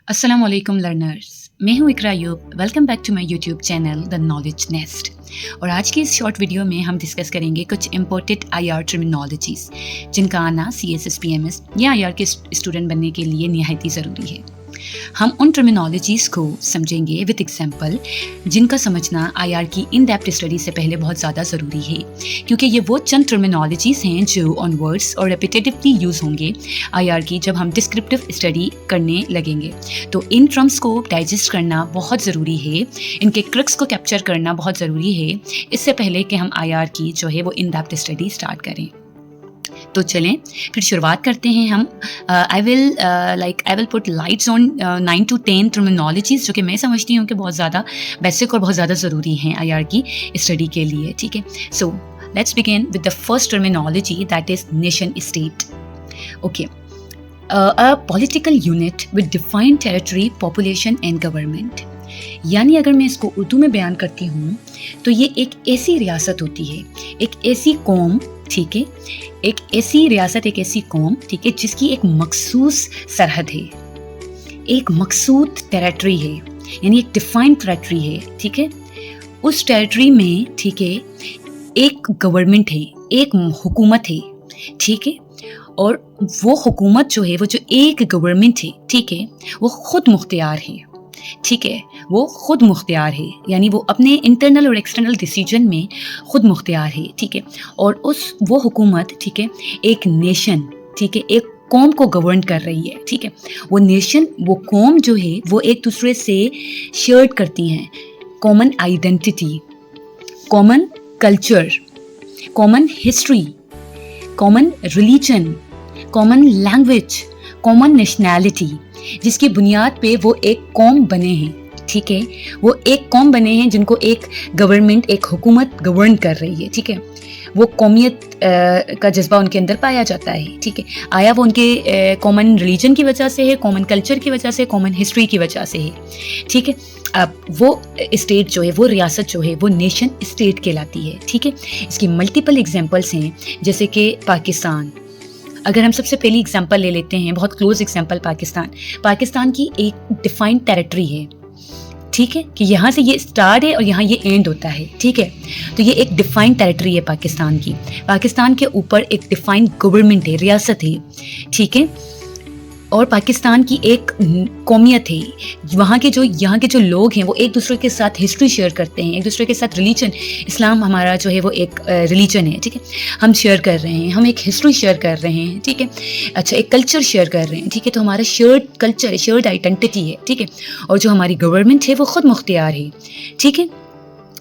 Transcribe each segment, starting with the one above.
अस्सलाम वालेकुम लर्नर्स, मैं हूँ Iqra Ayub. Welcome back to my YouTube channel the knowledge nest. और आज की इस शॉर्ट वीडियो में हम डिस्कस करेंगे कुछ इंपॉर्टेंट आईआर टर्मिनोलॉजीज़ जिनका आना सीएसएस पीएमएस या आईआर के स्टूडेंट बनने के लिए निहायत ही ज़रूरी है। हम उन टर्मिनोलॉजीज़ को समझेंगे विद एग्जांपल जिनका समझना आईआर की इन डेप्थ स्टडी से पहले बहुत ज़्यादा ज़रूरी है, क्योंकि ये वो चंद टर्मिनोलॉजीज़ हैं जो ऑन वर्ड्स और रेपिटेटिवली यूज़ होंगे आईआर की जब हम डिस्क्रिप्टिव स्टडी करने लगेंगे। तो इन टर्म्स को डाइजेस्ट करना बहुत ज़रूरी है, इनके क्रक्स को कैप्चर करना बहुत ज़रूरी है इससे पहले कि हम आईआर की जो है वो इन डेप्थ स्टडी स्टार्ट करें। तो चलें फिर शुरुआत करते हैं हम। I will put lights on 9 to 10 terminologies जो कि मैं समझती हूँ कि बहुत ज़्यादा बेसिक और बहुत ज़्यादा ज़रूरी हैं आईआर की स्टडी के लिए। ठीक है, so let's begin with the first terminology that is nation state. Okay, a political unit with defined territory, population and government. यानी अगर मैं इसको उर्दू में बयान करती हूँ तो ये एक ऐसी रियासत होती है, एक ऐसी कौम, ठीक है, एक ऐसी रियासत, एक ऐसी कौम, ठीक है, जिसकी एक मखसूस सरहद है, एक मखसूद टेरिटरी है, यानी एक डिफाइंड टेरिटरी है। ठीक है, उस टेरिटरी में, ठीक है, एक गवर्नमेंट है, एक हुकूमत है। ठीक है, और वो हुकूमत जो है, वो जो एक गवर्नमेंट है, ठीक है, वो खुद मुख्तियार है। ठीक है, वो खुद मुख्तियार है, यानी वो अपने इंटरनल और एक्सटर्नल डिसीजन में खुद मुख्तियार है। ठीक है, और वो हुकूमत, ठीक है, एक नेशन, ठीक है, एक कौम को गवर्न कर रही है। ठीक है, वो नेशन, वो कौम जो है वो एक दूसरे से शेयर करती हैं common identity, common culture, common history, common religion, common language, common nationality, जिसकी बुनियाद पे वो एक कौम बने हैं। ठीक है, वो एक कौम बने हैं जिनको एक गवर्नमेंट, एक हुकूमत गवर्न कर रही है। ठीक है, वो कौमियत का जज्बा उनके अंदर पाया जाता है। ठीक है, आया वो उनके कॉमन रिलीजन की वजह से है, कॉमन कल्चर की वजह से, कॉमन हिस्ट्री की वजह से है। ठीक है, अब वो स्टेट जो है, वो रियासत जो है, वो नेशन स्टेट कहलाती है। ठीक है, इसकी मल्टीपल एग्जाम्पल्स हैं, जैसे कि पाकिस्तान। अगर हम सबसे पहली एग्जांपल ले लेते हैं, बहुत क्लोज एग्जांपल, पाकिस्तान की एक डिफाइंड टेरिटरी है। ठीक है, कि यहाँ से ये स्टार्ट है और यहाँ ये एंड होता है। ठीक है, तो ये एक डिफाइंड टेरिटरी है पाकिस्तान की। पाकिस्तान के ऊपर एक डिफाइंड गवर्नमेंट है, रियासत है। ठीक है, और पाकिस्तान की एक कौमियत है, यहाँ के जो लोग हैं वो एक दूसरे के साथ हिस्ट्री शेयर करते हैं, एक दूसरे के साथ रिलीजन, इस्लाम हमारा जो है वो एक रिलीजन है। ठीक है, हम शेयर कर रहे हैं, हम एक हिस्ट्री शेयर कर रहे हैं। ठीक है, अच्छा, एक कल्चर शेयर कर रहे हैं। ठीक है, तो हमारा शेयर्ड कल्चर है, शेयर्ड आइडेंटिटी है। ठीक है, और जो हमारी गवर्नमेंट है वो खुद मुख्तियार है। ठीक है,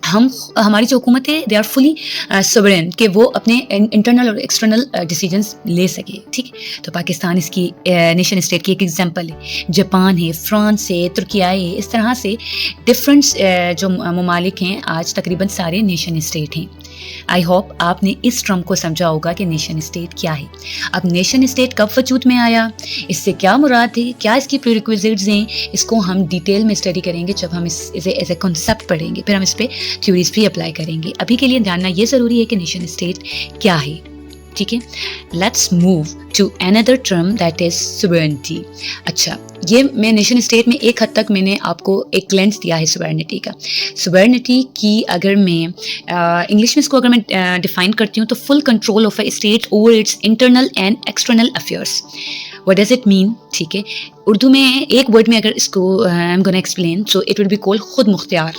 हमारी जो हुकूमत है, दे आर फुली सोवरेन, कि वो अपने इंटरनल और एक्सटर्नल डिसीजंस ले सके। ठीक है, तो पाकिस्तान इसकी नेशन स्टेट की एक एग्जांपल है। जापान है, फ्रांस है, तुर्किया है, इस तरह से डिफरेंट जो ममालिक हैं आज तकरीबन सारे नेशन स्टेट हैं। आई होप आपने इस टर्म को समझा होगा कि नेशन स्टेट क्या है। अब नेशन स्टेट कब वजूद में आया, इससे क्या मुराद है, क्या इसकी प्रीरिक्विजिट्स हैं, इसको हम डिटेल में स्टडी करेंगे जब हम इसे एज ए कॉन्सेप्ट पढ़ेंगे, फिर हम इस पर थ्योरीज भी अप्लाई करेंगे। अभी के लिए जानना ये ज़रूरी है कि नेशन स्टेट क्या है। ठीक है, let's move to another term that is sovereignty. अच्छा, ये मैं नेशन स्टेट में एक हद तक मैंने आपको एक ग्लेंस दिया है सोवरेनिटी का। सोवरेनिटी की अगर मैं इंग्लिश में इसको अगर मैं डिफाइन करती हूँ तो full control of a state over it's internal and external affairs. What does it mean? ठीक है, उर्दू में एक वर्ड में अगर इसको I am gonna explain, so it will be called खुद मुख्तियार,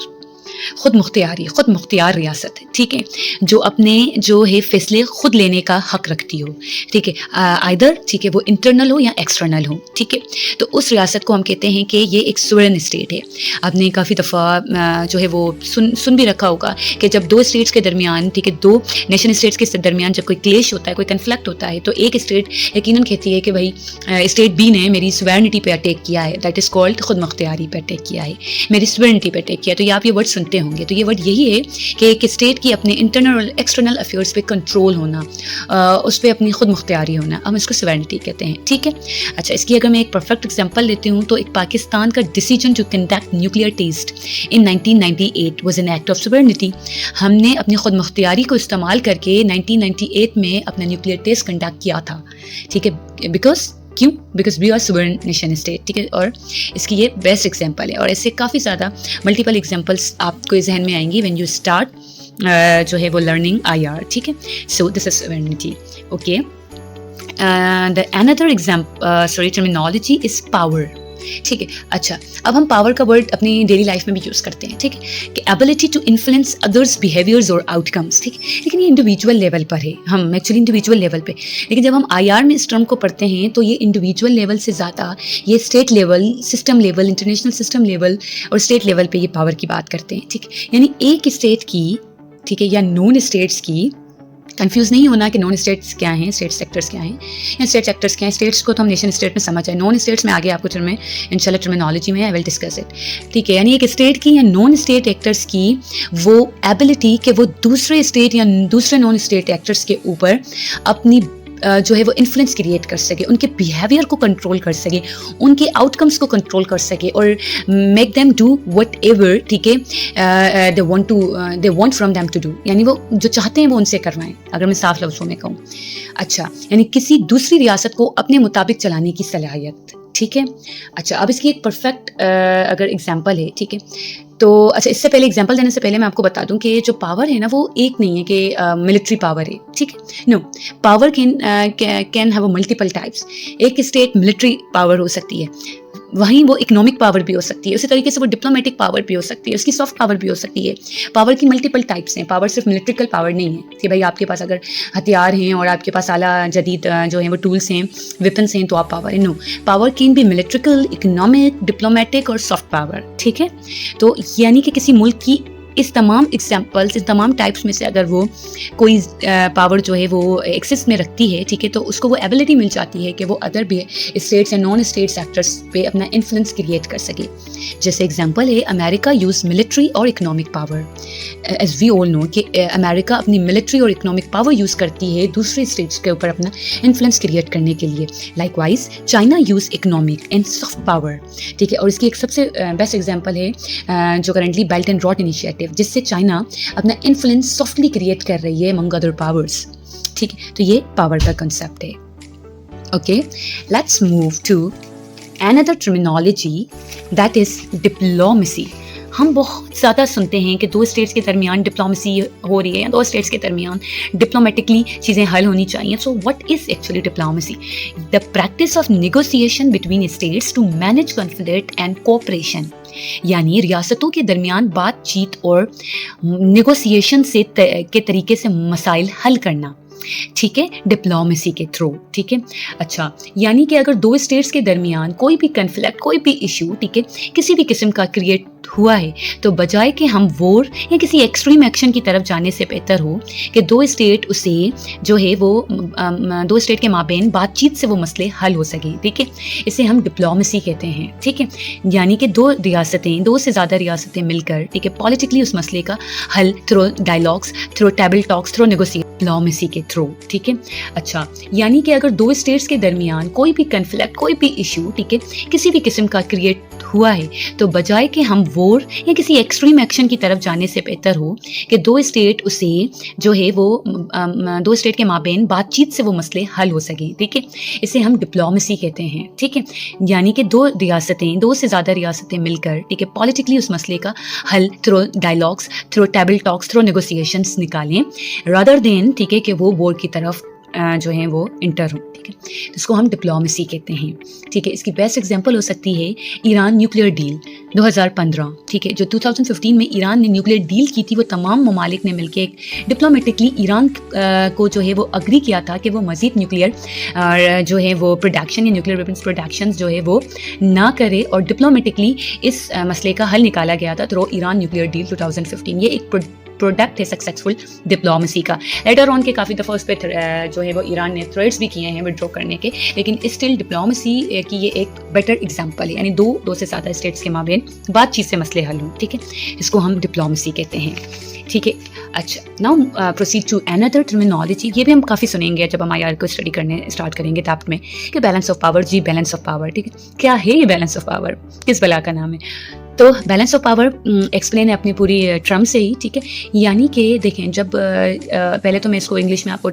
खुद मुख्तियार रियासत है। ठीक है, जो अपने जो है फैसले खुद लेने का हक रखती हो। ठीक है, आइदर, ठीक है, वो इंटरनल हो या एक्सटर्नल हो। ठीक है, तो उस रियासत को हम कहते हैं कि ये एक सोवरेन स्टेट है। आपने काफ़ी दफ़ा जो है वो सुन भी रखा होगा कि जब दो स्टेट्स के दरमियान, ठीक है, दो नेशन स्टेट्स के दरमियान जब कोई क्लेश होता है, कोई कन्फ्लिक्ट होता है, तो एक स्टेट यकीनन कहती है कि भाई स्टेट बी ने मेरी सोवरेनिटी पे अटैक किया है, दैट इज़ कॉल्ड खुद मुख्तियारी पे अटैक किया है, मेरी सोवरेनिटी पे अटैक किया। तो ये आप ये वर्ड सुनते होंगे, तो ये वर्ड यही है कि एक स्टेट की अपने इंटरनल और एक्सटर्नल अफेयर्स पे कंट्रोल होना, उस पर अपनी खुद मुख्तियारी होना, हम इसको सोवरेनिटी कहते हैं। ठीक है, अच्छा, इसकी अगर मैं एक परफेक्ट एग्जांपल लेती हूँ तो एक पाकिस्तान का decision to conduct nuclear test in 1998 was an act of sovereignty. हमने अपनी खुद मुख्तियारी को इस्तेमाल करके 1998 में अपना न्यूक्लियर टेस्ट कंडक्ट किया था। ठीक है, बिकॉज क्यों? Because we are sovereign nation state, ठीक है, और इसकी ये बेस्ट एग्जाम्पल है। और ऐसे काफ़ी ज़्यादा मल्टीपल एग्जाम्पल्स आपको जहन में आएंगी व्हेन यू स्टार्ट जो है वो लर्निंग IR, ठीक है। So this is sovereignty, okay. The another terminology is power, ठीक है। अच्छा, अब हम पावर का वर्ड अपनी डेली लाइफ में भी यूज़ करते हैं, ठीक है, कि ability to influence others behaviours और आउटकम्स, ठीक है। लेकिन ये इंडिविजुअल लेवल पर है, हम एक्चुअली इंडिविजुअल लेवल पे, लेकिन जब हम IR में इस टर्म को पढ़ते हैं तो ये इंडिविजुअल लेवल से ज़्यादा ये state level, system level, international system level और स्टेट लेवल पे ये पावर की बात करते हैं, ठीक है। यानी एक स्टेट की, ठीक है, या नॉन स्टेट्स की, कंफ्यूज नहीं होना कि नॉन स्टेट्स क्या हैं, स्टेट सेक्टर्स क्या हैं या स्टेट सेक्टर्स क्या हैं। स्टेट्स को तो हम नेशन स्टेट में समझ आए, नॉन स्टेट्स में आगे आपको इंशाल्लाह टर्मिनोलॉजी में आई विल डिस्कस इट, ठीक है। यानी एक स्टेट की या नॉन स्टेट एक्टर्स की वो एबिलिटी कि वो दूसरे स्टेट या दूसरे नॉन स्टेट एक्टर्स के ऊपर अपनी जो है वो इन्फ्लुएंस क्रिएट कर सके, उनके बिहेवियर को कंट्रोल कर सके, उनके आउटकम्स को कंट्रोल कर सके और make them do whatever, ठीक है, they want from them to do, यानी वो जो चाहते हैं वो उनसे करवाएं, अगर मैं साफ लफ्ज़ों में कहूँ। अच्छा, यानी किसी दूसरी रियासत को अपने मुताबिक चलाने की सलाहियत, ठीक है। अच्छा, अब इसकी एक परफेक्ट अगर एग्जाम्पल है, ठीक है, तो अच्छा, इससे पहले एग्जांपल देने से पहले मैं आपको बता दूं कि जो पावर है ना वो एक नहीं है कि मिलिट्री पावर है, ठीक है। No, power can have multiple types. एक स्टेट मिलिट्री पावर हो सकती है, वहीं वो इकोनॉमिक पावर भी हो सकती है, उसी तरीके से वो डिप्लोमेटिक पावर भी हो सकती है, उसकी सॉफ्ट पावर भी हो सकती है। पावर की मल्टीपल टाइप्स हैं, पावर सिर्फ मिलिट्रिकल पावर नहीं है कि भाई आपके पास अगर हथियार हैं और आपके पास आला जदीद जो है वो टूल्स हैं, वेपन्स हैं तो आप पावर है। नो, पावर कैन भी मिलिट्रिकल, इकोनॉमिक, डिप्लोमेटिक और सॉफ्ट पावर, ठीक है। तो यानी कि किसी मुल्क की इस तमाम एग्जाम्पल्स, इस तमाम टाइप्स में से अगर वो कोई पावर जो है वो एक्सेस में रखती है, ठीक है, तो उसको वो एबिलिटी मिल जाती है कि वो अदर भी स्टेट्स या नॉन स्टेट सेक्टर्स पे अपना इन्फ्लुएंस क्रिएट कर सके। जैसे एग्जांपल है, अमेरिका यूज मिलिट्री और economic power. As we all know कि अमेरिका अपनी मिलिट्री और इकोनॉमिक पावर यूज़ करती है दूसरे स्टेट्स के ऊपर अपना इन्फ्लुएंस क्रिएट करने के लिए। Likewise China use economic and soft power, ठीक है। और इसकी एक सबसे बेस्ट एग्जांपल है जो currently belt and road initiative, जिससे चाइना अपना इन्फ्लुएंस सॉफ्टली क्रिएट कर रही है अमंग अदर पावर्स, ठीक है। तो ये पावर का कंसेप्ट है, okay. Let's move to another terminology that is diplomacy. हम बहुत ज़्यादा सुनते हैं कि दो स्टेट्स के दरमियान डिप्लोमेसी हो रही है या दो स्टेट्स के दरमियान डिप्लोमेटिकली चीज़ें हल होनी चाहिए। So what is actually diplomacy? The practice of negotiation between states to manage conflict and cooperation, यानी रियासतों के दरमियान बातचीत और नेगोशिएशन से के तरीके से मसाइल हल करना, ठीक है, डिप्लोमेसी के थ्रू, ठीक है। अच्छा, यानी कि अगर दो स्टेट्स के दरमियान कोई भी कन्फ्लिक्ट, कोई भी इशू, ठीक है, किसी भी किस्म का क्रिएट हुआ है, तो बजाय कि हम वॉर या किसी एक्सट्रीम एक्शन की तरफ जाने से बेहतर हो कि दो स्टेट उसे जो है वो दो स्टेट के माबेन बातचीत से वो मसले हल हो सके, ठीक है। इसे हम डिप्लोमेसी कहते हैं, ठीक है। यानी कि दो रियासतें, दो से ज़्यादा रियासतें मिलकर, ठीक है, पॉलिटिकली उस मसले का हल through dialogues, through table talks, through negotiation, diplomacy के थ्रू, ठीक है। अच्छा, यानी कि अगर दो स्टेट्स के दरमियान कोई भी कन्फ्लिक्ट, कोई भी इशू, ठीक है, किसी भी किस्म का क्रिएट हुआ है, तो बजाय कि हम वॉर या किसी एक्सट्रीम एक्शन की तरफ जाने से बेहतर हो कि दो स्टेट उसे जो है वो दो स्टेट के माबेन बातचीत से वो मसले हल हो सके, ठीक है। इसे हम डिप्लोमेसी कहते हैं, ठीक है। यानी कि दो रियासतें, दो से ज़्यादा रियासतें मिलकर, ठीक है, पॉलिटिकली उस मसले का हल through dialogues, through table talks, through negotiations निकालें, रादर देन, ठीक है, कि वो वॉर की तरफ जो है वो इंटर हो, ठीक है। इसको हम डिप्लोमेसी कहते हैं, ठीक है। इसकी बेस्ट एग्जांपल हो सकती है ईरान न्यूक्लियर डील 2015, ठीक है। जो 2015 में ईरान ने न्यूक्लियर डील की थी, वो तमाम ममालिक ने मिलकर एक डिप्लोमेटिकली ईरान को जो है वो अग्री किया था कि वो मज़ीद न्यूक्लियर जो है वो प्रोडक्शन या न्यूक्लियर वेपन्स प्रोडक्शन जो है वो ना करे, और डिप्लोमेटिकली इस मसले का हल निकाला गया था थ्रू ईरान न्यूक्लियर डील 2015। ये एक प्रोडक्ट है सक्सेसफुल डिप्लोमेसी का। लेटर ऑन के काफ़ी दफ़ा उस पर जो है वो ईरान ने थ्रेट्स भी किए हैं विड्रॉ करने के, लेकिन स्टिल डिप्लोमेसी की ये एक बेटर एग्जांपल है। यानी दो से ज़्यादा स्टेट्स के माबेन बातचीत से मसले हल हों, ठीक है, इसको हम डिप्लोमेसी कहते हैं, ठीक है। अच्छा, now proceed to another terminology. ये भी हम काफ़ी सुनेंगे जब हम IR को स्टडी करने स्टार्ट करेंगे डेप्थ में, कि बैलेंस ऑफ पावर। जी, बैलेंस ऑफ पावर, ठीक है। क्या है ये बैलेंस ऑफ पावर? किस बला का नाम है? तो बैलेंस ऑफ पावर एक्सप्लेन है अपनी पूरी टर्म से ही, ठीक है। यानी कि देखें, जब पहले तो मैं इसको इंग्लिश में आपको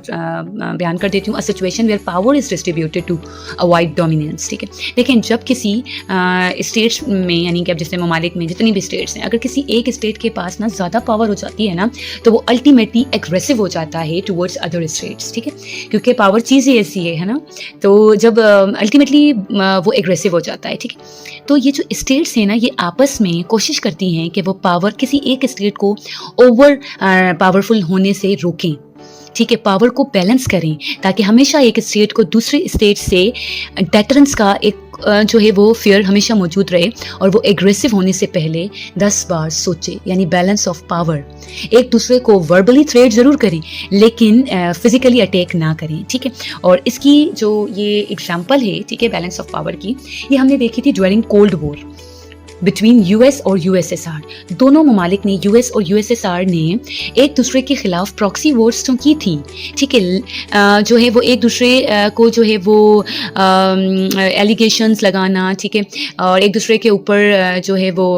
बयान कर देती हूँ, a situation where power is distributed to avoid dominance, ठीक है। देखें, जब किसी स्टेट्स में, यानी कि अब जैसे ममालिक में जितनी भी स्टेट्स हैं, अगर किसी एक स्टेट के पास ना ज़्यादा पावर हो जाती है ना, तो वो अल्टीमेटली एग्रेसिव हो जाता है टुवर्ड्स अदर स्टेट्स, ठीक है, क्योंकि पावर चीज़ ही ऐसी है ना। तो जब अल्टीमेटली वो एग्रेसिव हो जाता है, ठीक है। तो ये जो स्टेट्स हैं ना, ये आपस में कोशिश करती हैं कि वो पावर किसी एक स्टेट को ओवर पावरफुल होने से रोकें, ठीक है, पावर को बैलेंस करें, ताकि हमेशा एक स्टेट को दूसरे स्टेट से डेटरेंस का एक जो है वो फियर हमेशा मौजूद रहे, और वो एग्रेसिव होने से पहले 10 बार सोचे। यानी बैलेंस ऑफ पावर, एक दूसरे को वर्बली थ्रेट ज़रूर करें लेकिन फिजिकली अटैक ना करें, ठीक है। और इसकी जो ये एग्जांपल है, ठीक है, बैलेंस ऑफ पावर की, ये हमने देखी थी during cold war between US और यूएसएसआर। दोनों ममालिक ने, यूएस और यूएसएसआर ने, एक दूसरे के खिलाफ प्रॉक्सी वॉर्स तो की थी, ठीक है, जो है वो एक दूसरे को जो है वो एलिगेशंस लगाना, ठीक है, और एक दूसरे के ऊपर जो है वो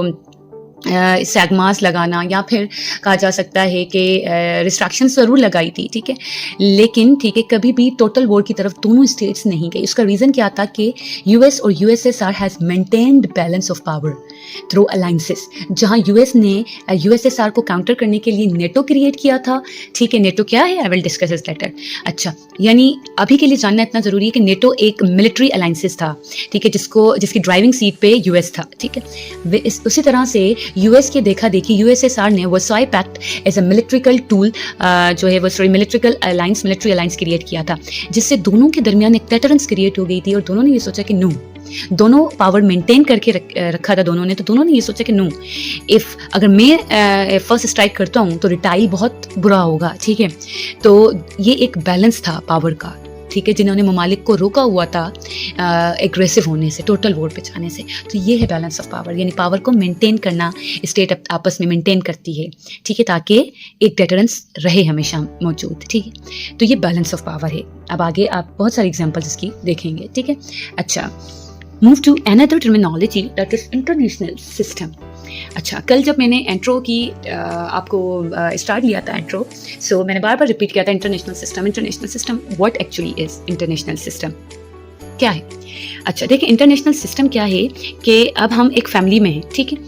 सैगमास लगाना, या फिर कहा जा सकता है कि रिस्ट्रिक्शंस ज़रूर लगाई थी, ठीक है, लेकिन ठीक है, कभी भी टोटल वॉर की तरफ दोनों स्टेट्स नहीं गई। उसका रीज़न क्या था कि यूएस और USSR has maintained balance of power through alliances. जहां यूएस ने यूएसएसआर को काउंटर करने के लिए नेटो क्रिएट किया था, ठीक है। नेटो क्या है, आई विल डिस्कस इस लेटर। अच्छा, यानी अभी के लिए जानना इतना ज़रूरी है कि नेटो एक मिलिट्री अलाइंसेस था, ठीक है, जिसकी ड्राइविंग सीट पे यूएस था, ठीक है। उसी तरह से यूएस के देखा देखी यूएसएसआर ने Versailles pact as a militarical tool जो है वो मिलिट्री अलायंस क्रिएट किया था, जिससे दोनों के दरमियान एक डेटरेंस क्रिएट हो गई थी, और दोनों ने ये सोचा कि नो, दोनों पावर मेंटेन करके रखा था दोनों ने, तो दोनों ने ये सोचा कि नो, इफ़ अगर मैं फर्स्ट स्ट्राइक करता हूँ तो रिटाइल बहुत बुरा होगा, ठीक है। तो ये एक बैलेंस था पावर का, ठीक है, जिन्होंने ममालिक को रोका हुआ था एग्रेसिव होने से, टोटल वॉर पे जाने से। तो ये है बैलेंस ऑफ पावर, यानी पावर को मेंटेन करना, स्टेट आपस में मेंटेन करती है, ठीक है, ताकि एक डेटरेंस रहे हमेशा मौजूद, ठीक है। तो ये बैलेंस ऑफ पावर है। अब आगे आप बहुत सारी एग्जांपल्स इसकी देखेंगे, ठीक है। अच्छा, move to another terminology that is international system. अच्छा, कल जब मैंने इंट्रो की आपको स्टार्ट लिया था इंट्रो, सो मैंने बार बार रिपीट किया था international system, international system. What actually is international system, क्या है? अच्छा देखिए, इंटरनेशनल सिस्टम क्या है कि अब हम एक फैमिली में हैं, ठीक है,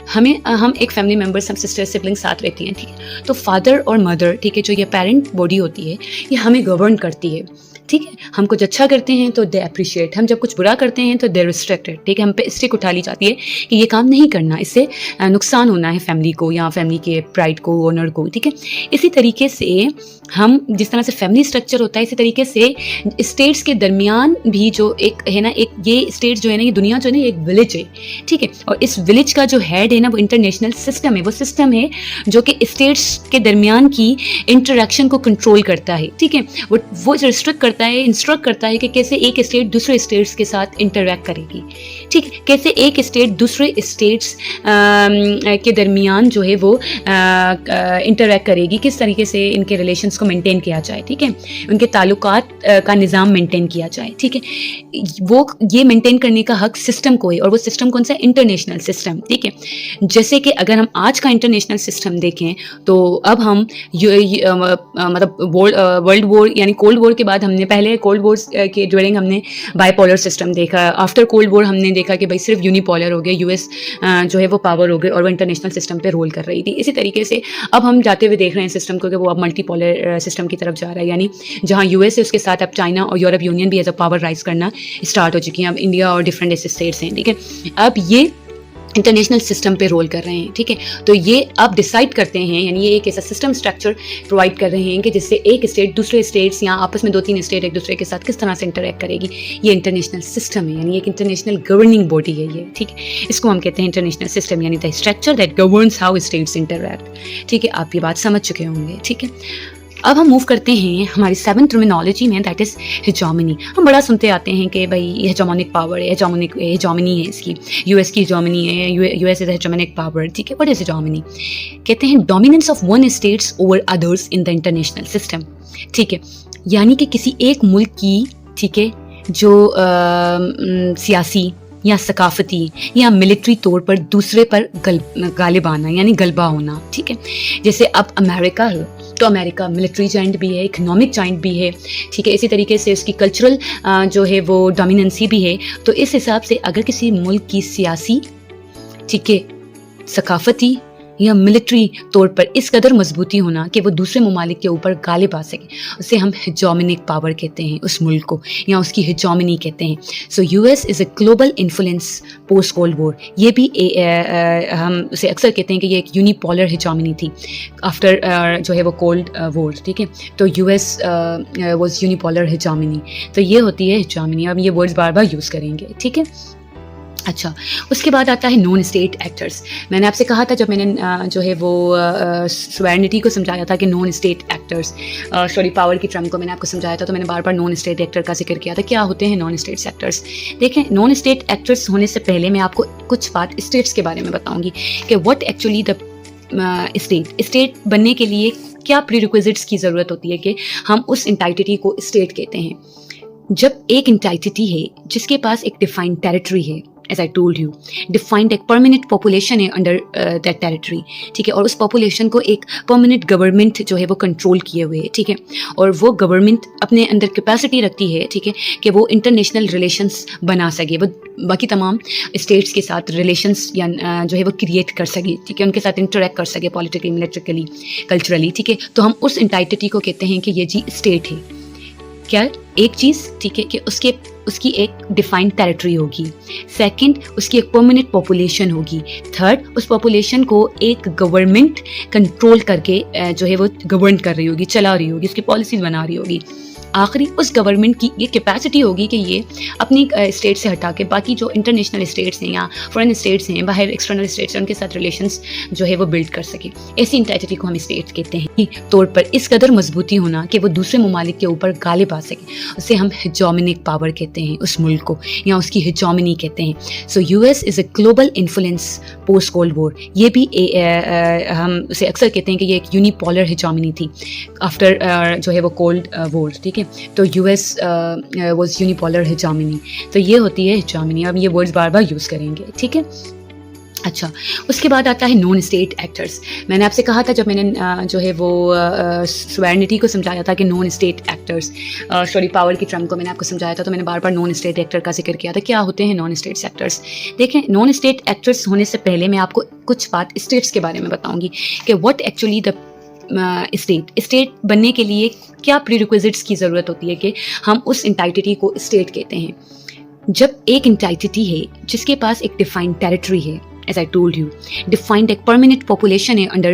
हम एक फैमिली मेम्बर्स, हम सिस्टर सिबलिंग साथ रहती हैं, ठीक है। तो फादर और मदर, ठीक है, जो ये पेरेंट बॉडी होती है, ये हमें गवर्न करती है, ठीक है। हम कुछ अच्छा करते हैं तो दे अप्रिशिएट, हम जब कुछ बुरा करते हैं तो दे रिस्ट्रिक्टेड, ठीक है। हम पे स्टिक उठा ली जाती है कि ये काम नहीं करना, इससे नुकसान होना है फैमिली को या फैमिली के प्राइड को, ओनर को, ठीक है। इसी तरीके से हम, जिस तरह से फैमिली स्ट्रक्चर होता है, इसी तरीके से स्टेट्स के दरमियान भी जो एक है ना, एक ये स्टेट जो है ना, ये दुनिया जो है ना, एक विलेज है, ठीक है। और इस विलेज का जो हेड है ना, वो इंटरनेशनल सिस्टम है। वो सिस्टम है जो कि स्टेट्स के दरमियान की इंटरेक्शन को कंट्रोल करता है, ठीक है। वो रिस्ट्रिक्ट करता है, इंस्ट्रक्ट करता है कि कैसे एक स्टेट दूसरे स्टेट्स के साथ इंटरैक्ट करेगी, ठीक है। कैसे एक स्टेट दूसरे स्टेट्स के दरमियान जो है वो इंटरैक्ट करेगी, किस तरीके से इनके रिलेशंस को मेंटेन किया जाए, ठीक है, उनके ताल्लुकात का निज़ाम मेंटेन किया जाए, ठीक है। वो ये मेंटेन करने का हक सिस्टम को है, और वो सिस्टम कौन सा? इंटरनेशनल सिस्टम, ठीक है। जैसे कि अगर हम आज का इंटरनेशनल सिस्टम देखें तो अब हम मतलब वर्ल्ड वॉर यानी कोल्ड वॉर के बाद हमने, पहले कोल्ड वॉर के ड्यूरिंग हमने बाइपोलर सिस्टम देखा, आफ्टर कोल्ड वॉर हमने देखा कि भाई सिर्फ यूनिपोलर हो गया, यूएस जो है वो पावर हो गई और वो इंटरनेशनल सिस्टम पे रोल कर रही थी। इसी तरीके से अब हम जाते हुए देख रहे हैं सिस्टम को कि वो अब मल्टीपोलर सिस्टम की तरफ जा रहा है, यानी जहाँ यूएस है उसके साथ अब चाइना और यूरोप यूनियन भी एज अ पावर राइज करना स्टार्ट हो चुकी हैं। अब इंडिया और डिफरेंट ऐसे स्टेट्स हैं, ठीक है। अब ये इंटरनेशनल सिस्टम पे रोल कर रहे हैं, ठीक है। तो ये अब डिसाइड करते हैं, यानी ये एक ऐसा सिस्टम स्ट्रक्चर प्रोवाइड कर रहे हैं कि जिससे एक स्टेट दूसरे स्टेट्स या आपस में 2-3 स्टेट एक दूसरे के साथ किस तरह से इंटरैक्ट करेगी। ये इंटरनेशनल सिस्टम है, यानी एक इंटरनेशनल गवर्निंग बॉडी है ये, ठीक है। इसको हम कहते हैं इंटरनेशनल सिस्टम, यानी the structure that governs how states interact, ठीक है। आप ये बात समझ चुके होंगे, ठीक है। अब हम मूव करते हैं हमारी 7th टर्मिनोलॉजी में, दैट इज़ हेजोमनी। हम बड़ा सुनते आते हैं कि भाई ये हेजोमोनिक पावर है, हेजोमनी है इसकी, यूएस की हेजोमनी है, यूएस इज हेजोमोनिक पावर, ठीक है। What is hegemony? कहते हैं dominance of one states over others in the international system, ठीक है। यानी कि किसी एक मुल्क की, ठीक है, जो सियासी, या सकाफती या मिलिट्री तौर पर दूसरे पर गालिब आना यानी गलबा होना, ठीक है। जैसे अब अमेरिका है तो अमेरिका मिलिट्री जाइंट भी है, इकोनॉमिक जाइंट भी है, ठीक है। इसी तरीके से उसकी कल्चरल जो है वो डोमिनेंसी भी है। तो इस हिसाब से अगर किसी मुल्क की सियासी, ठीक है, सकाफती या मिलिट्री तौर पर इस कदर मजबूती होना कि वो दूसरे ममालिक के ऊपर गालिब आ सके, उसे हम हिजोमिनिक पावर कहते हैं उस मुल्क को, या उसकी हिजोमिनी कहते हैं। So US is a global influence post cold war. ये भी हम उसे अक्सर कहते हैं कि ये एक यूनिपोलर हिजोमिनी थी आफ्टर जो है वो कोल्ड वॉर, ठीक है। तो यूएस वाज यूनिपोलर हिजोमिनी। तो ये होती है हिजोमिनी। अब ये वर्ड्स बार बार यूज़ करेंगे, ठीक है। अच्छा, उसके बाद आता है नॉन स्टेट एक्टर्स। मैंने आपसे कहा था जब मैंने जो है वो सुवेरेनिटी को समझाया था कि non state actors, sorry power की टर्म को मैंने आपको समझाया था, तो मैंने बार बार नॉन स्टेट एक्टर का जिक्र किया था। क्या होते हैं नॉन स्टेट एक्टर्स? देखें, नॉन स्टेट एक्टर्स होने से पहले मैं आपको कुछ बात स्टेट्स के बारे में बताऊंगी कि व्हाट एक्चुअली द स्टेट बनने के लिए क्या प्रीरिक्विजिट्स की ज़रूरत होती है कि हम उस इंटाइटिटी को स्टेट कहते हैं। जब एक इंटाइटिटी है जिसके पास एक डिफाइंड टेरिटरी है, as I told you, defined एक permanent population है under that territory, ठीक है, और उस population को एक permanent government जो है वो control किए हुए है, ठीक है, और वो government अपने अंदर capacity रखती है, ठीक है, कि वो international relations बना सके, वो बाकी तमाम states के साथ relations या जो है वो create कर सके, ठीक है, उनके साथ interact कर सके politically, militarily, culturally, ठीक है। तो हम उस entity को कहते हैं कि ये जी state है। क्या? एक चीज़, ठीक है, कि उसकी एक डिफाइंड टेरिटरी होगी। सेकंड, उसकी एक परमानेंट पॉपुलेशन होगी। थर्ड, उस पॉपुलेशन को एक गवर्नमेंट कंट्रोल करके जो है वो गवर्न कर रही होगी, चला रही होगी, उसकी पॉलिसीज बना रही होगी। आखिरी, उस गवर्नमेंट की ये कैपेसिटी होगी कि ये अपनी स्टेट से हटा के बाकी जो इंटरनेशनल स्टेट्स हैं या फॉरेन स्टेट्स हैं, बाहर एक्सटर्नल स्टेट्स हैं, उनके साथ रिलेशंस जो है वो बिल्ड कर सके। ऐसी इंटाइटिटी को हम स्टेट्स कहते हैं। तौर पर इस कदर मजबूती होना कि वो दूसरे ममालिक के ऊपर गालिब आ सके, उसे हम हिजोमिनिक पावर कहते हैं उस मुल्क को, या उसकी हिजोमिनी कहते हैं। So US is a global influence post cold war. ये भी हम उसे अक्सर कहते हैं कि ये एक यूनिपोलर हिजोमिनी थी आफ्टर जो है वो कोल्ड वॉर, ठीक है। तो यूएस वाज यूनिपोलर हिजोमिनी। तो ये होती है हिजोमिनी। अब ये वर्ड्स बार बार यूज़ करेंगे, ठीक है। अच्छा, उसके बाद आता है नॉन स्टेट एक्टर्स। मैंने आपसे कहा था जब मैंने जो है वो सुवेरेनिटी को समझाया था कि non state actors, sorry power की टर्म को मैंने आपको समझाया था, तो मैंने बार बार नॉन स्टेट एक्टर का जिक्र किया था। क्या होते हैं नॉन स्टेट एक्टर्स? देखें, नॉन स्टेट एक्टर्स होने से पहले मैं आपको कुछ बात स्टेट्स के बारे में बताऊंगी कि व्हाट एक्चुअली द स्टेट बनने के लिए क्या प्रीरिक्विजिट्स की ज़रूरत होती है कि हम उस इंटाइटिटी को स्टेट कहते हैं। जब एक इंटाइटिटी है जिसके पास एक डिफाइंड टेरिटरी है, as I told you, defined एक permanent population है under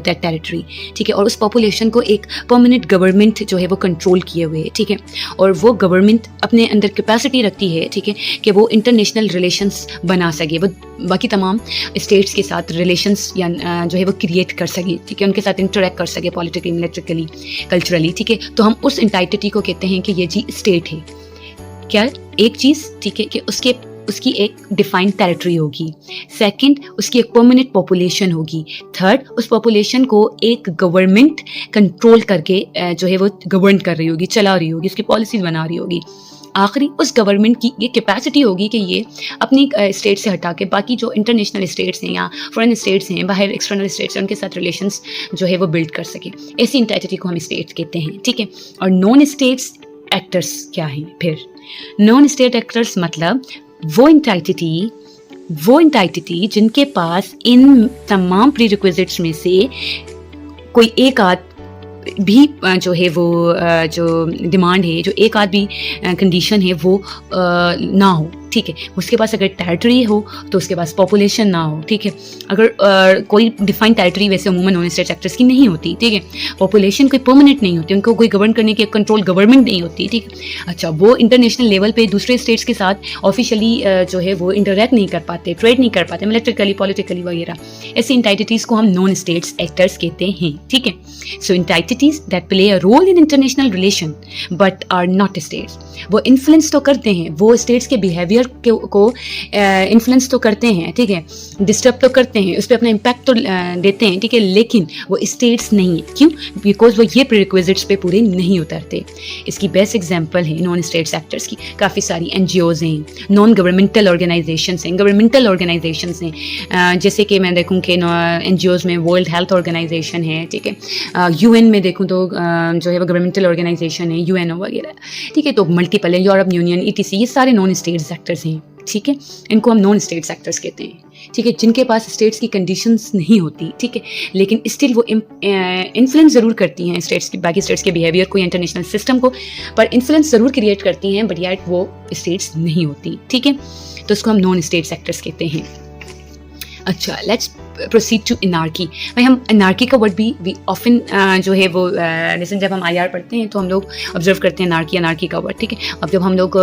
that territory, ठीक है, और उस population को एक permanent government जो है वो control किए हुए है, ठीक है, और वो government अपने अंदर capacity रखती है, ठीक है, कि वो international relations बना सके, वो बाकी तमाम states के साथ relations या जो है वो create कर सके, ठीक है, उनके साथ interact कर सके politically, militarily, culturally, ठीक है। तो हम उस entity को कहते हैं कि ये जी state है। क्या? एक चीज़, ठीक है, कि उसकी एक डिफाइंड टेरिटरी होगी। सेकंड, उसकी एक परमानेंट पॉपुलेशन होगी। थर्ड, उस पॉपुलेशन को एक गवर्नमेंट कंट्रोल करके जो है वो गवर्न कर रही होगी, चला रही होगी, उसकी पॉलिसीज बना रही होगी। आखिरी, उस गवर्नमेंट की ये कैपेसिटी होगी कि ये अपनी स्टेट से हटा के बाकी जो इंटरनेशनल स्टेट्स हैं या फॉरेन स्टेट्स हैं, बाहर एक्सटर्नल स्टेट्स हैं, उनके साथ रिलेशंस जो है वो बिल्ड कर सके। ऐसी इंटाइटिटी को हम स्टेट्स कहते हैं, ठीक है। और नॉन स्टेट्स एक्टर्स क्या हैं? फिर नॉन स्टेट एक्टर्स मतलब वो इंटाइटिटी जिनके पास इन तमाम प्रीरिक्विजिट्स में से कोई एक आध भी जो है वो जो डिमांड है, जो एक आध भी कंडीशन है वो ना हो, ठीक है। उसके पास अगर टेरिटरी हो तो उसके पास पॉपुलेशन ना हो, ठीक है। अगर कोई डिफाइंड टेरिटरी वैसे अमूमन नॉन स्टेट एक्टर्स की नहीं होती, ठीक है। पॉपुलेशन कोई परमानेंट नहीं होती, उनको कोई गवर्न करने की कंट्रोल गवर्नमेंट नहीं होती, ठीक है। अच्छा, वो इंटरनेशनल लेवल पे दूसरे स्टेट्स के साथ ऑफिशियली जो है वो इंटरेक्ट नहीं कर पाते, ट्रेड नहीं कर पाते, मिलिट्रिकली, पॉलिटिकली वगैरह। ऐसी इंटाइटिटीज़ को हम नॉन स्टेट्स एक्टर्स कहते हैं, ठीक है। So entities that play a role in international relation but are not states. वो इन्फ्लुएंस तो करते हैं, वो स्टेट्स के बिहेवियर बिहेवियर को इन्फ्लुएंस तो करते हैं, ठीक है, डिस्टर्ब तो करते हैं, उस पर अपना इम्पैक्ट तो देते हैं, ठीक है, लेकिन वो स्टेट्स नहीं है. क्यों? बिकॉज वो ये प्रीरिक्विजिट्स पे पूरे नहीं उतरते. इसकी बेस्ट एग्जांपल है नॉन स्टेट सेक्टर्स की. काफ़ी सारी NGOs हैं, नॉन गवर्नमेंटल ऑर्गेनाइजेशंस हैं, गवर्नमेंटल ऑर्गेनाइजेशंस हैं, जैसे कि मैं देखूँ कि NGOs में वर्ल्ड हेल्थ ऑर्गेनाइजेशन है, ठीक है, UN में देखूँ तो जो है वो गवर्नमेंटल ऑर्गेनाइजेशन है, UNO वगैरह, ठीक है, तो मल्टीपल है, यूरोप यूनियन, ETC, ये सारे नॉन स्टेट सेक्टर्स हैं, ठीक है, इनको हम नॉन स्टेट सेक्टर्स कहते हैं, ठीक है, जिनके पास स्टेट्स की कंडीशंस नहीं होती, ठीक है, लेकिन स्टिल वो इन्फ्लुएंस ज़रूर करती हैं स्टेट्स की, बाकी स्टेट्स के बिहेवियर को या इंटरनेशनल सिस्टम को, पर इन्फ्लुएंस ज़रूर क्रिएट करती हैं, बट यार वो स्टेट्स नहीं होती, ठीक है, तो उसको हम नॉन स्टेट सेक्टर्स कहते हैं. अच्छा, लेट्स प्रोसीड टू एनार्की. भाई हम एनार्की का वर्ड भी ऑफन जो है वो जैसे जब हम IR पढ़ते हैं तो हम लोग ऑब्जर्व करते हैं एनार्की का वर्ड, ठीक है. अब जब हम लोग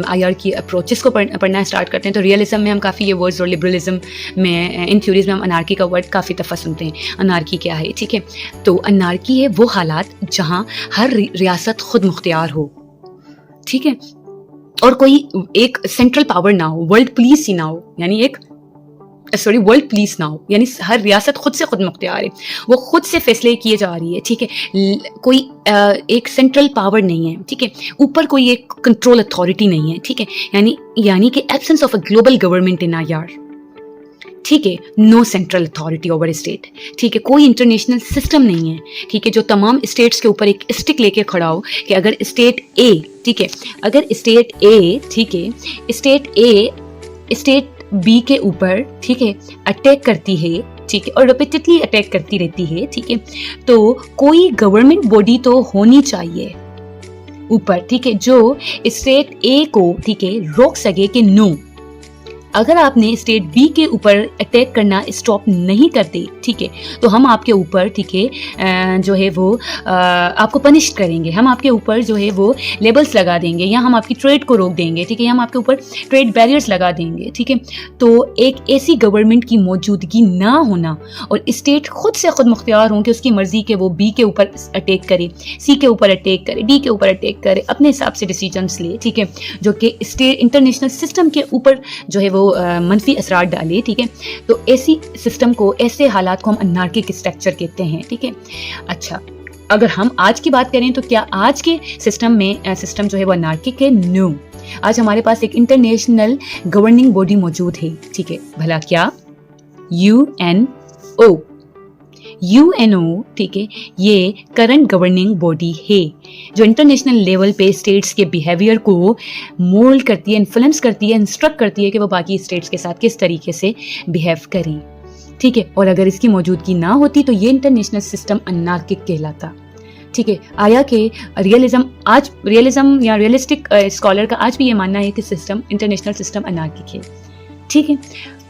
IR की अप्रोचेस को पढ़ना स्टार्ट करते हैं तो रियलिज्म में हम काफ़ी ये वर्ड्स, और लिबरलिज्म में, इन थ्योरीज में हम एनार्की का वर्ड काफ़ी दफ़ा सुनते हैं. एनार्की क्या है, ठीक है, तो एनार्की है वो हालात जहाँ हर रियासत खुद मुख्तियार हो, ठीक है, और कोई एक सेंट्रल पावर ना हो, वर्ल्ड पुलिस ही ना हो, यानी वर्ल्ड पुलिस ना हो, यानी हर रियासत खुद से खुद मुख्तियार है, वो खुद से फैसले किए जा रही है, ठीक है, कोई एक सेंट्रल पावर नहीं है, ठीक है, ऊपर कोई एक कंट्रोल अथॉरिटी नहीं है, ठीक है, यानी कि absence of a global government in IR, ठीक है, no central authority over state, ठीक है, कोई इंटरनेशनल सिस्टम नहीं है, ठीक है, जो तमाम स्टेट्स के ऊपर एक स्टिक लेके खड़ा हो कि अगर स्टेट A, ठीक है, अगर स्टेट A, ठीक है, स्टेट A स्टेट B के ऊपर, ठीक है, अटैक करती है, ठीक है, और रिपीटेडली अटैक करती रहती है, ठीक है, तो कोई गवर्नमेंट बॉडी तो होनी चाहिए ऊपर, ठीक है, जो स्टेट A को, ठीक है, रोक सके कि नो, अगर आपने स्टेट B के ऊपर अटैक करना स्टॉप नहीं करते, ठीक है, तो हम आपके ऊपर, ठीक है, जो है वो आपको पनिश करेंगे, हम आपके ऊपर जो है वो लेबल्स लगा देंगे, या हम आपकी ट्रेड को रोक देंगे, ठीक है, हम आपके ऊपर ट्रेड बैरियर्स लगा देंगे, ठीक है. तो एक ऐसी गवर्नमेंट की मौजूदगी ना होना और स्टेट खुद से खुद मुख्तियार हों कि उसकी मर्जी के वो B के ऊपर अटैक करे, C के ऊपर अटैक करे, D के ऊपर अटैक करे, अपने हिसाब से डिसीजंस ले, ठीक है, जो कि स्टेट इंटरनेशनल सिस्टम के ऊपर जो है वो मनफी असरार डाले, ठीक है, तो ऐसी सिस्टम को, ऐसे हालात को हम अनार्किक स्ट्रक्चर कहते हैं, ठीक है. अच्छा, अगर हम आज की बात करें तो क्या आज के सिस्टम जो है वो अनार्किक है? नो. आज हमारे पास एक इंटरनेशनल गवर्निंग बॉडी मौजूद है, ठीक है, भला क्या? UNO, ठीक है, ये करंट गवर्निंग बॉडी है जो इंटरनेशनल लेवल पे स्टेट्स के बिहेवियर को मोल्ड करती है, इन्फ्लुएंस करती है, इंस्ट्रक्ट करती है कि वो बाकी स्टेट्स के साथ किस तरीके से बिहेव करें, ठीक है. और अगर इसकी मौजूदगी ना होती तो ये इंटरनेशनल सिस्टम अनार्किक कहलाता, ठीक है. आया कि रियलिज्म या रियलिस्टिक स्कॉलर का आज भी ये मानना है कि सिस्टम, इंटरनेशनल सिस्टम अनार्किक है, ठीक है.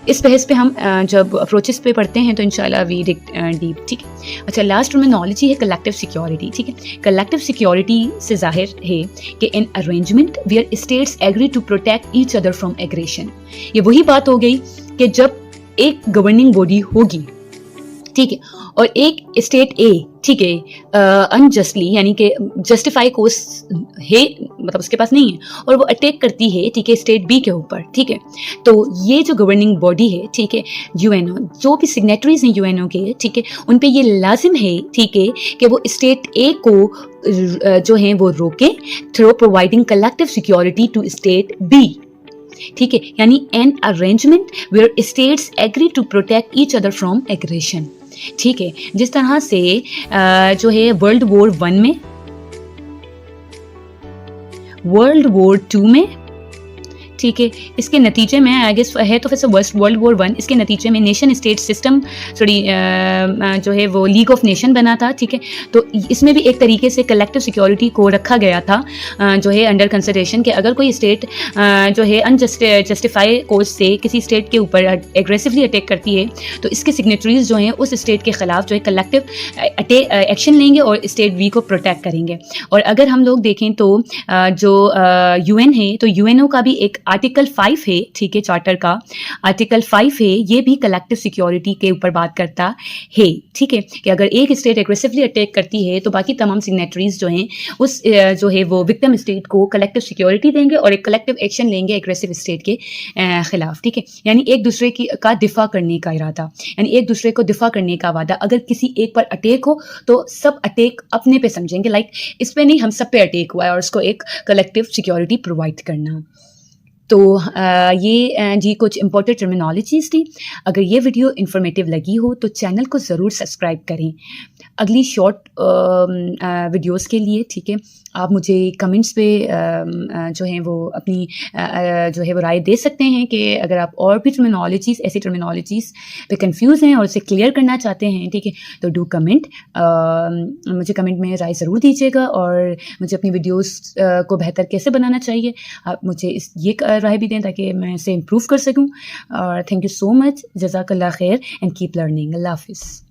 इस बहस पे हम जब अप्रोचेस पे पढ़ते हैं तो इंशाल्लाह वी डिग डीप, ठीक है. अच्छा, लास्ट टर्मिनोलॉजी है कलेक्टिव सिक्योरिटी, ठीक है. कलेक्टिव सिक्योरिटी से जाहिर है कि an arrangement where states agree to protect each other from aggression. ये वही बात हो गई कि जब एक गवर्निंग बॉडी होगी, ठीक है, और एक स्टेट A, ठीक है, अनजस्टली यानी कि जस्टिफाई कोर्स है, मतलब उसके पास नहीं है, और वो अटैक करती है, ठीक है, स्टेट B के ऊपर, ठीक है, तो ये जो गवर्निंग बॉडी है, ठीक है, UNO, जो भी सिग्नेटरीज हैं UNO के, ठीक है, उन पे ये लाजिम है, ठीक है, कि वो स्टेट A को जो है वो रोके through providing collective security to state B, ठीक है, यानी an arrangement where states agree to protect each other from aggression, ठीक है. जिस तरह से जो है वर्ल्ड वॉर 1 में, वर्ल्ड वॉर 2 में, ठीक है, इसके नतीजे में आई गेस है तो फिर वर्ल्ड वॉर 1, इसके नतीजे में नेशन स्टेट सिस्टम जो है वो लीग ऑफ नेशन बना था, ठीक है. तो इसमें भी एक तरीके से कलेक्टिव सिक्योरिटी को रखा गया था जो है अंडर कंसिडरेशन कि अगर कोई स्टेट जो है अनजस्टिफाई कोर्स से किसी स्टेट के ऊपर एग्रेसिवली अटैक करती है तो इसके सिग्नेटरीज जो हैं उस स्टेट के खिलाफ जो है कलेक्टिव एक्शन लेंगे और स्टेट B को प्रोटेक्ट करेंगे. और अगर हम लोग देखें तो जो UN है तो UNO का भी एक आर्टिकल 5 है, ठीक है, चार्टर का आर्टिकल 5 है, ये भी कलेक्टिव सिक्योरिटी के ऊपर बात करता है, ठीक है, कि अगर एक स्टेट एग्रेसिवली अटैक करती है तो बाकी तमाम सिग्नेटरीज जो हैं उस जो है वो विक्टिम स्टेट को कलेक्टिव सिक्योरिटी देंगे और एक कलेक्टिव एक्शन लेंगे एग्रेसिव स्टेट के खिलाफ, ठीक है, यानी एक दूसरे का दिफा करने का इरादा, यानी एक दूसरे को दिफा करने का वादा। अगर किसी एक पर अटैक हो तो सब अटैक अपने पे समझेंगे, लाइक इस पे नहीं, हम सब पे अटैक हुआ है और उसको एक कलेक्टिव सिक्योरिटी प्रोवाइड करना। तो ये जी कुछ इम्पोर्टेंट टर्मिनोलॉजीज़ थी। अगर ये वीडियो इन्फॉर्मेटिव लगी हो तो चैनल को ज़रूर सब्सक्राइब करें अगली शॉर्ट वीडियोस के लिए, ठीक है। आप मुझे कमेंट्स पे जो है वो अपनी जो है वो राय दे सकते हैं कि अगर आप और भी टर्मिनोलॉजीज़, ऐसी टर्मिनोलॉजीज़ पे कंफ्यूज हैं और उसे क्लियर करना चाहते हैं, ठीक है, तो डू कमेंट, मुझे कमेंट में राय ज़रूर दीजिएगा और मुझे अपनी वीडियोस को बेहतर कैसे बनाना चाहिए आप मुझे ये राय भी दें ताकि मैं इसे इम्प्रूव कर सकूं। और थैंक यू सो मच, जज़ाकल्लाह खैर एंड कीप लर्निंग। अल्लाह हाफिज़।